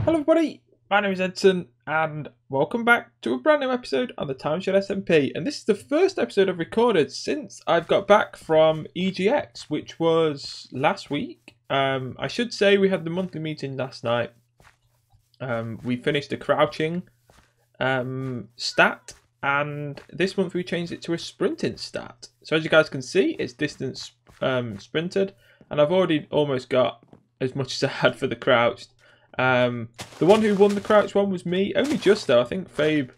Hello everybody, my name is Edson and welcome back to a brand new episode on the TimeShot SMP, and this is the first episode I've recorded since I've got back from EGX, which was last week. I should say we had the monthly meeting last night. We finished the crouching stat, and this month we changed it to a sprinting stat. So as you guys can see, it's distance sprinted, and I've already almost got as much as I had for the crouched. The one who won the crouch one was me, only just though. I think Fabe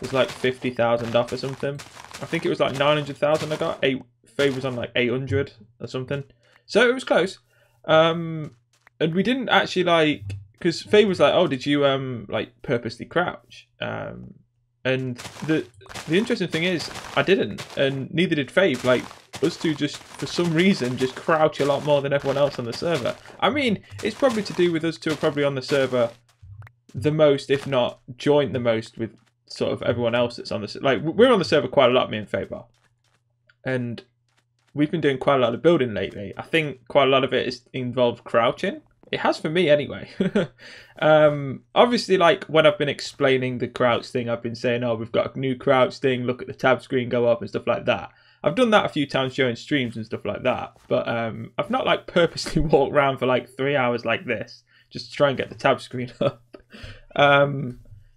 was like 50,000 off or something. I think it was like 900,000 I got. Fabe was on like 800 or something. So it was close. And we didn't actually like, because Fabe was like, oh, did you like purposely crouch? And the interesting thing is I didn't, and neither did Fabe. Like, us two just, for some reason, just crouch a lot more than everyone else on the server. I mean, it's probably to do with us two are probably on the server the most, if not joint the most with sort of everyone else that's on the server. Like, we're on the server quite a lot, me and Fabe are. And we've been doing quite a lot of building lately. I think quite a lot of it is involved crouching. It has for me anyway. Obviously, like, when I've been explaining the crouch thing, I've been saying, oh, we've got a new crouch thing, look at the tab screen go up and stuff like that. I've done that a few times during streams and stuff like that, but I've not like purposely walked around for like 3 hours like this just to try and get the tab screen up.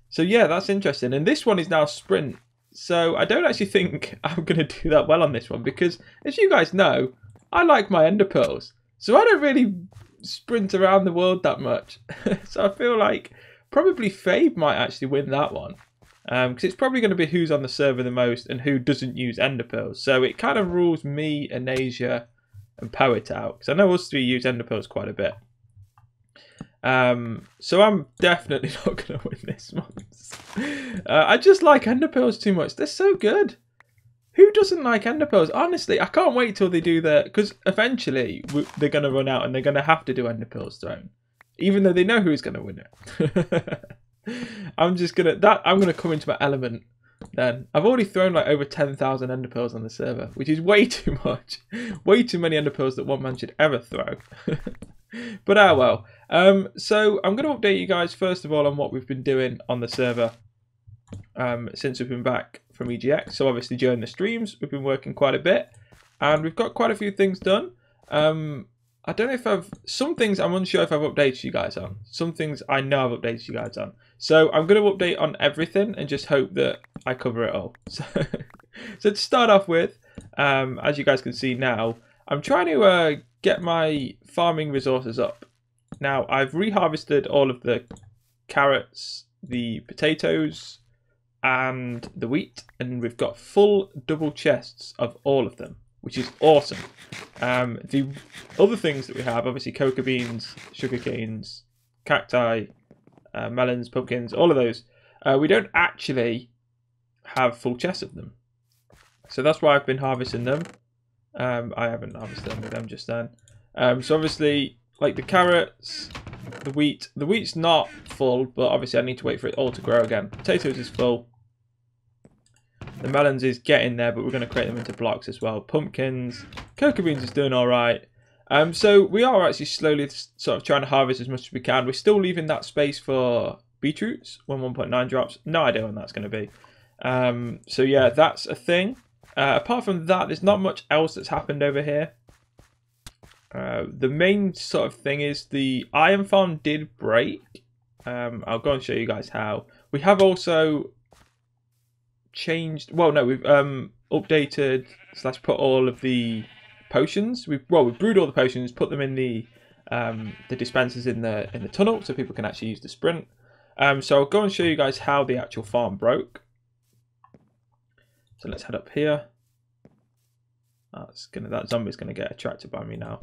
So yeah, that's interesting. And this one is now sprint. So I don't actually think I'm going to do that well on this one because, as you guys know, I like my ender pearls. So I don't really sprint around the world that much. So I feel like probably Fabe might actually win that one. Because it's probably going to be who's on the server the most and who doesn't use ender pearls. So it kind of rules me, Anasia, and Poet out. Because I know us three use ender pearls quite a bit. So I'm definitely not going to win this one. I just like ender pearls too much. They're so good. Who doesn't like ender pearls? Honestly, I can't wait till they do that. Because eventually they're going to run out and they're going to have to do ender pearls thrown. Even though they know who's going to win it. I'm gonna come into my element then. I've already thrown like over 10,000 ender pearls on the server, which is way too much. Way too many ender pearls that one man should ever throw. But well. So I'm gonna update you guys first of all on what we've been doing on the server since we've been back from EGX. So obviously during the streams we've been working quite a bit and we've got quite a few things done. I don't know if some things I'm unsure if I've updated you guys on. Some things I know I've updated you guys on. So I'm going to update on everything and just hope that I cover it all. So to start off with, as you guys can see now, I'm trying to get my farming resources up. Now I've reharvested all of the carrots, the potatoes, and the wheat, and we've got full double chests of all of them, which is awesome. The other things that we have, obviously cocoa beans, sugar canes, cacti, melons, pumpkins, all of those, we don't actually have full chests of them. So that's why I've been harvesting them. I haven't harvested them with them just then. So obviously, like the carrots, the wheat's not full, but obviously I need to wait for it all to grow again. Potatoes is full. The melons is getting there, but we're going to create them into blocks as well. Pumpkins, cocoa beans is doing all right. So we are actually slowly sort of trying to harvest as much as we can. We're still leaving that space for beetroots when 1.9 drops. No idea when that's going to be. So yeah, that's a thing. Apart from that, there's not much else that's happened over here. The main sort of thing is the iron farm did break. I'll go and show you guys how. We have also changed, well no, we've updated / put all of the potions. We've brewed all the potions, put them in the dispensers in the tunnel so people can actually use the sprint. So I'll go and show you guys how the actual farm broke. So let's head up here. That zombie's gonna get attracted by me now.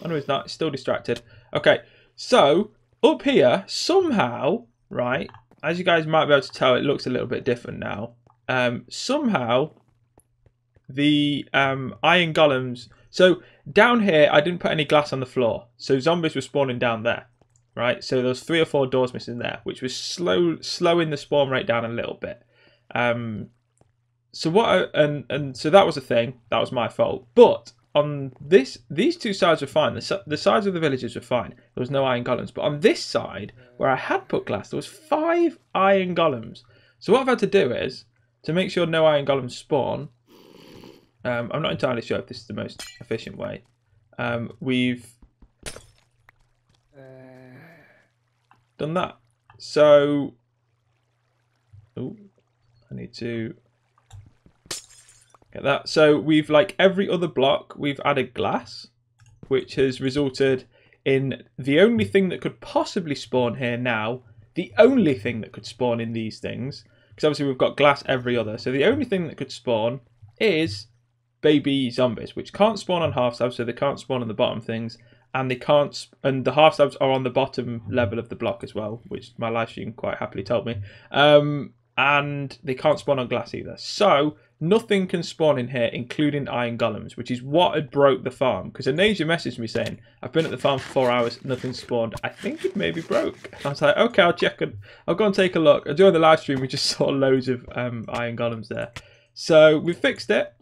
Oh no, he's not. He's still distracted. Okay, so up here somehow, right, as you guys might be able to tell, it looks a little bit different now. Somehow the iron golems, so down here I didn't put any glass on the floor, so zombies were spawning down there, right? So there was 3 or 4 doors missing there, which was slowing the spawn rate down a little bit. So so that was a thing. That was my fault. But on these two sides were fine. The sides of the villages were fine. There was no iron golems. But on this side, where I had put glass, there was 5 iron golems. So what I've had to do is, to make sure no iron golems spawn, I'm not entirely sure if this is the most efficient way. We've done that. So, oh, I need to get that. So we've, like every other block, we've added glass, which has resulted in the only thing that could possibly spawn here now. The only thing that could spawn in these things, because obviously we've got glass every other. So the only thing that could spawn is baby zombies, which can't spawn on half slabs, so they can't spawn on the bottom things, and they can't. And the half slabs are on the bottom level of the block as well, which my live stream quite happily told me. And they can't spawn on glass either. So nothing can spawn in here, including iron golems, which is what had broke the farm. Because Anasia messaged me saying, "I've been at the farm for 4 hours, nothing spawned. I think it maybe broke." And I was like, "Okay, I'll check it. I'll go and take a look." During the live stream, we just saw loads of iron golems there. So we fixed it.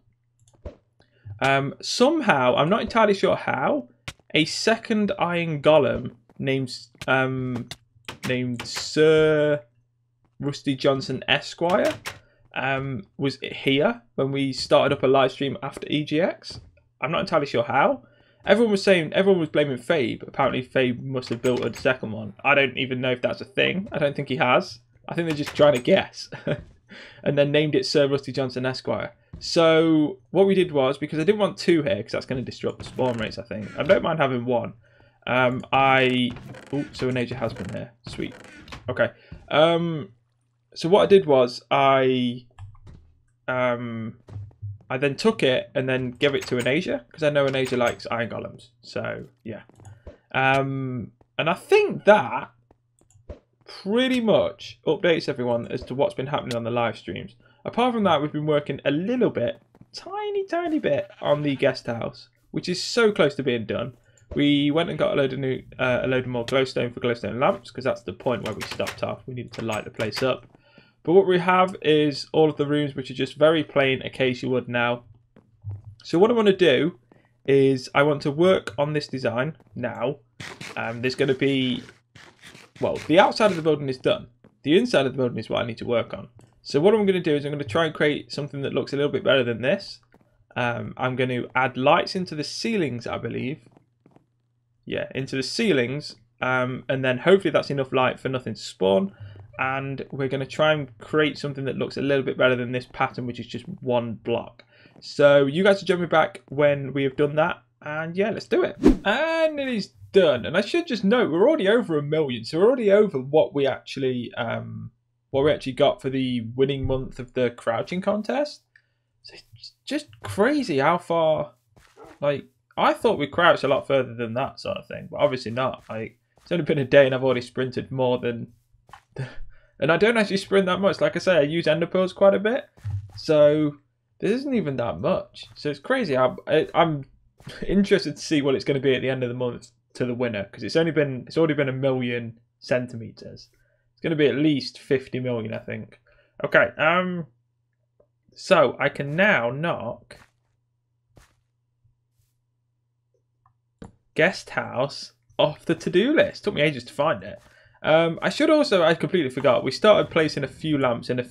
Somehow, I'm not entirely sure how, a second iron golem named Sir Rusty Johnson Esquire was here when we started up a live stream after EGX. I'm not entirely sure how. Everyone was blaming Fabe. Apparently Fabe must have built a second one. I don't even know if that's a thing. I don't think he has. I think they're just trying to guess. And then named it Sir Rusty Johnson Esquire. So what we did was, because I didn't want 2 here, because that's going to disrupt the spawn rates, I think. I don't mind having 1. So Anasia has been here. Sweet. Okay. So what I did was I then took it and then gave it to Anasia, because I know Anasia likes iron golems. So yeah. And I think that pretty much updates everyone as to what's been happening on the live streams. Apart from that, we've been working a little bit, tiny bit, on the guest house, which is so close to being done. We went and got a load of more glowstone for glowstone lamps, because that's the point where we stopped off. We needed to light the place up. But what we have is all of the rooms, which are just very plain acacia wood now. So what I want to do is I want to work on this design now. There's going to be, well, the outside of the building is done. The inside of the building is what I need to work on. So what I'm going to do is I'm going to try and create something that looks a little bit better than this. I'm going to add lights into the ceilings, I believe. Yeah, into the ceilings. And then hopefully that's enough light for nothing to spawn. And we're going to try and create something that looks a little bit better than this pattern, which is just 1 block. So you guys will join me back when we have done that. And yeah, let's do it. And it is done. And I should just note, we're already over 1 million. So we're already over what we actually got for the winning month of the crouching contest. So it's just crazy how far, like, I thought we crouched a lot further than that sort of thing, but obviously not. Like, it's only been a day and I've already sprinted more than, and I don't actually sprint that much. Like I say, I use ender pearls quite a bit, so this isn't even that much. So it's crazy. I'm interested to see what it's going to be at the end of the month to the winner, because it's already been 1 million centimeters. It's going to be at least 50 million, I think. Okay. So I can now knock guest house off the to-do list. Took me ages to find it. I completely forgot. We started placing a few lamps in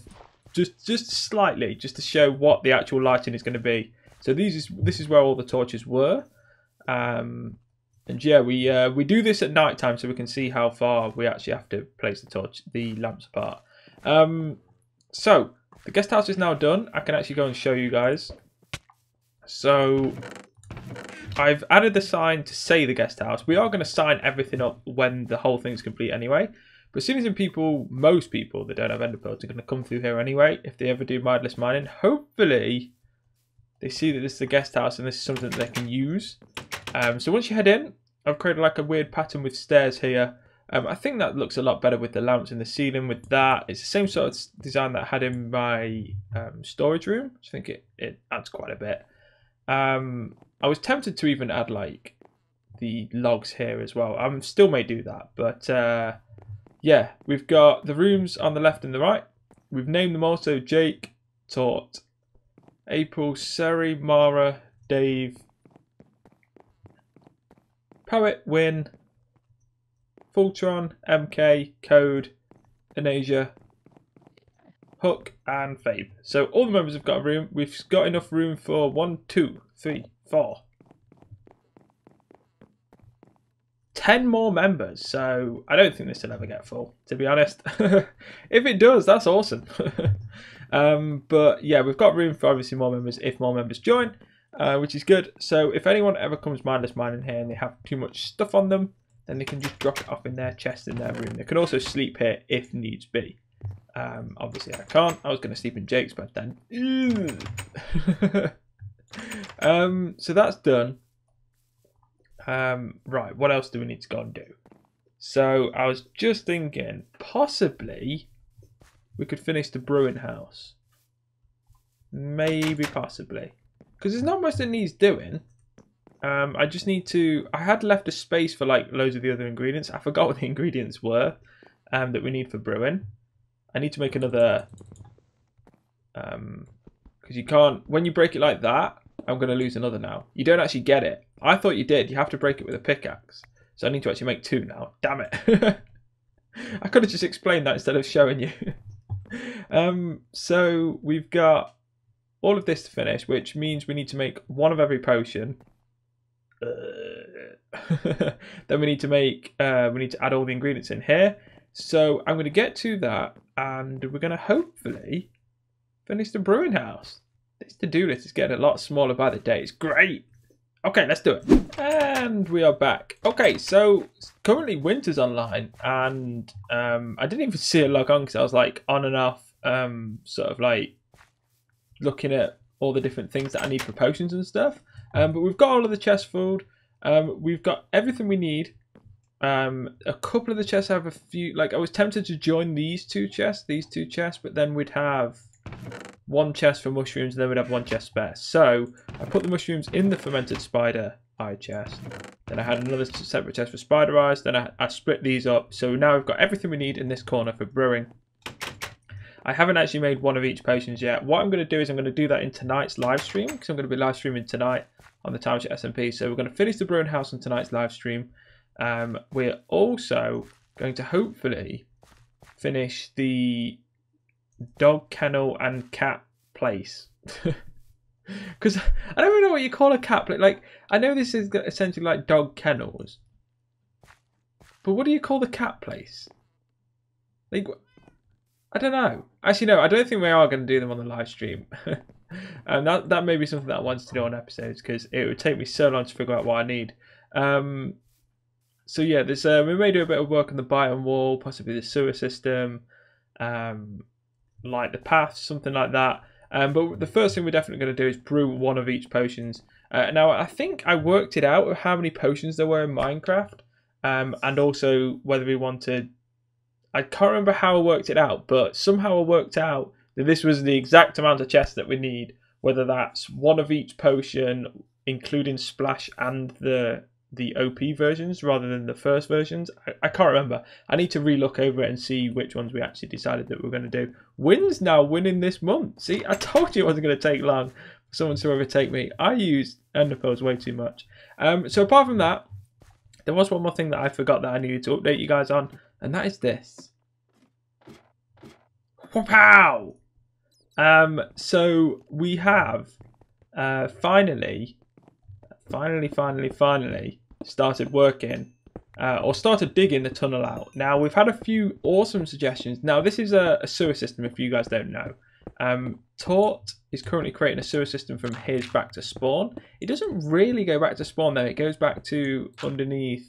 just slightly, just to show what the actual lighting is going to be. So this is where all the torches were. And yeah, we do this at night time so we can see how far we actually have to place the lamps apart. So the guest house is now done. I can actually go and show you guys. So I've added the sign to say the guest house. We are going to sign everything up when the whole thing's complete anyway. But as soon as most people that don't have ender pearls are going to come through here anyway, if they ever do mindless mining, hopefully they see that this is the guest house and this is something that they can use. So once you head in, I've created like a weird pattern with stairs here. I think that looks a lot better with the lamps in the ceiling with that. It's the same sort of design that I had in my storage room. I think it adds quite a bit. I was tempted to even add like the logs here as well. I still may do that, but yeah, we've got the rooms on the left and the right. We've named them also Jake, Tort, April, Sari, Mara, Dave, Poet, Win, Fultron, MK, Code, Anasia, Hook, and Fabe. So all the members have got a room. We've got enough room for 1, 2, 3, 4. 10 more members, so I don't think this will ever get full, to be honest. If it does, that's awesome. But yeah, we've got room for obviously more members if more members join, which is good. So if anyone ever comes mindless mining here and they have too much stuff on them, then they can just drop it off in their chest in their room. They can also sleep here if needs be. Obviously I can't. I was going to sleep in Jake's bed then. So that's done. Right, what else do we need to go and do? So I was just thinking possibly we could finish the brewing house. Maybe, possibly. Because there's not much that needs doing. I just need to... I had left a space for like loads of the other ingredients. I forgot what the ingredients were that we need for brewing. I need to make another... Because you can't... When you break it like that, I'm going to lose another now. You don't actually get it. I thought you did. You have to break it with a pickaxe. So I need to actually make 2 now. Damn it. I could have just explained that instead of showing you. So we've got all of this to finish, which means we need to make 1 of every potion. Then we need to make we need to add all the ingredients in here. So I'm going to get to that, and we're going to hopefully finish the brewing house. This to-do list is getting a lot smaller by the day. It's great. Okay, let's do it. And we are back. Okay, so currently Winter's online, and I didn't even see it log on because I was like on and off, sort of like looking at all the different things that I need for potions and stuff. But we've got all of the chests filled. We've got everything we need. A couple of the chests have a few, like I was tempted to join these two chests, but then we'd have 1 chest for mushrooms and then we'd have 1 chest spare. So I put the mushrooms in the fermented spider eye chest. Then I had another separate chest for spider eyes. Then I split these up. So now we've got everything we need in this corner for brewing. I haven't actually made 1 of each potions yet. What I'm going to do is I'm going to do that in tonight's live stream, because I'm going to be live streaming tonight on the TimeShot SMP. So we're going to finish the brewing house on tonight's live stream. We're also going to hopefully finish the dog kennel and cat place. Because I don't really know what you call a cat place. Like, I know this is essentially like dog kennels, but what do you call the cat place? Like, I don't know. Actually, no, I don't think we are going to do them on the live stream. And that may be something that I wanted to do on episodes, because it would take me so long to figure out what I need. So yeah, there's we may do a bit of work on the biome wall, possibly the sewer system, like the paths, something like that. But the first thing we're definitely going to do is brew 1 of each potions. Now, I think I worked it out of how many potions there were in Minecraft, and also whether we wanted... I can't remember how I worked it out, but somehow I worked out that this was the exact amount of chests that we need, whether that's 1 of each potion, including Splash and the OP versions rather than the first versions. I can't remember. I need to re-look over it and see which ones we actually decided that we're going to do. Win's now winning this month. See, I told you it wasn't going to take long for someone to overtake me. I used ender pearls way too much. So apart from that, there was one more thing that I forgot that I needed to update you guys on, and that is this. Wow! So we have finally started working or started digging the tunnel out. Now, we've had a few awesome suggestions. Now, this is a sewer system, if you guys don't know. Tort is currently creating a sewer system from his back to spawn. It doesn't really go back to spawn though. It goes back to underneath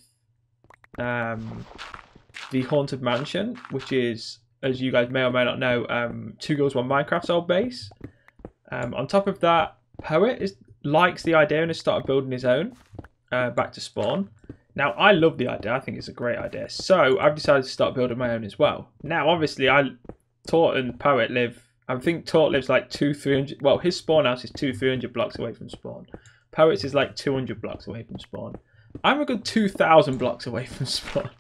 the Haunted Mansion, which is, as you guys may or may not know, 2 Girls 1 Minecraft's old base. On top of that, Poet likes the idea and has started building his own back to spawn. Now, I love the idea. I think it's a great idea. So I've decided to start building my own as well. Now, obviously, Tort and Poet live... I think Tort lives like 200-300... Well, his spawn house is 200-300 blocks away from spawn. Poet's is like 200 blocks away from spawn. I'm a good 2,000 blocks away from spawn.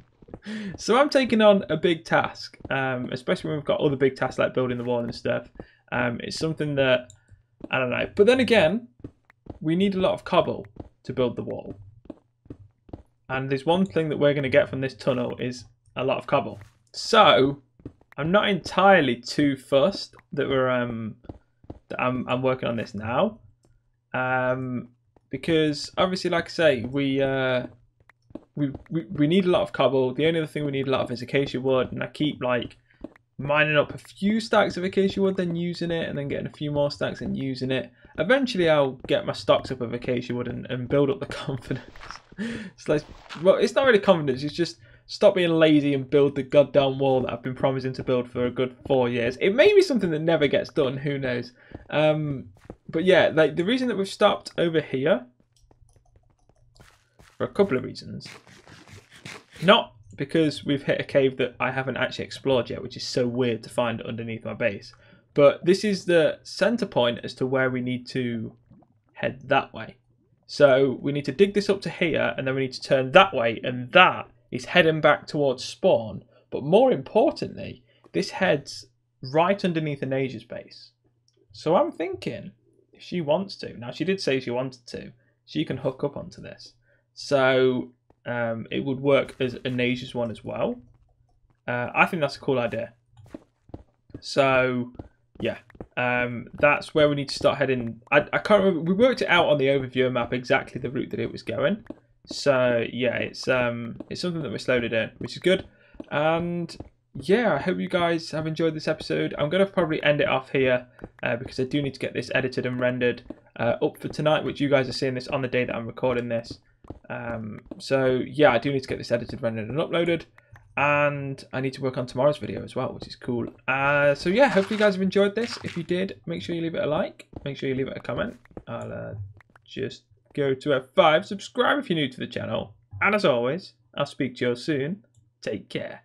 So I'm taking on a big task, especially when we've got other big tasks like building the wall and stuff. It's something that, I don't know. But then again, we need a lot of cobble to build the wall. And there's one thing that we're going to get from this tunnel is a lot of cobble. So I'm not entirely too fussed that I'm working on this now, because obviously, like I say, we need a lot of cobble. The only other thing we need a lot of is acacia wood, and I keep like mining up a few stacks of acacia wood, then using it, and then getting a few more stacks and using it. Eventually I'll get my stocks up of acacia wood and build up the confidence. It's like, well, it's not really confidence, it's just stop being lazy and build the goddamn wall that I've been promising to build for a good 4 years. It may be something that never gets done, who knows. But yeah, like the reason that we've stopped over here, for a couple of reasons. Not because we've hit a cave that I haven't actually explored yet, which is so weird to find underneath my base. But this is the center point as to where we need to head that way. So we need to dig this up to here, and then we need to turn that way, and that is heading back towards spawn. But more importantly, this heads right underneath Anasia's base. So I'm thinking, if she wants to, now she did say she wanted to, she can hook up onto this. So it would work as Anasia's one as well. I think that's a cool idea. So yeah, that's where we need to start heading. I can't remember, we worked it out on the overview map exactly the route that it was going. So yeah, it's something that we're slowly doing, which is good. And yeah, I hope you guys have enjoyed this episode. I'm going to probably end it off here because I do need to get this edited and rendered up for tonight, which you guys are seeing this on the day that I'm recording this. So yeah, I do need to get this edited, rendered and uploaded. And I need to work on tomorrow's video as well, which is cool. So yeah, hopefully you guys have enjoyed this. If you did, make sure you leave it a like. Make sure you leave it a comment. I'll just go to F5. Subscribe if you're new to the channel. And as always, I'll speak to you all soon. Take care.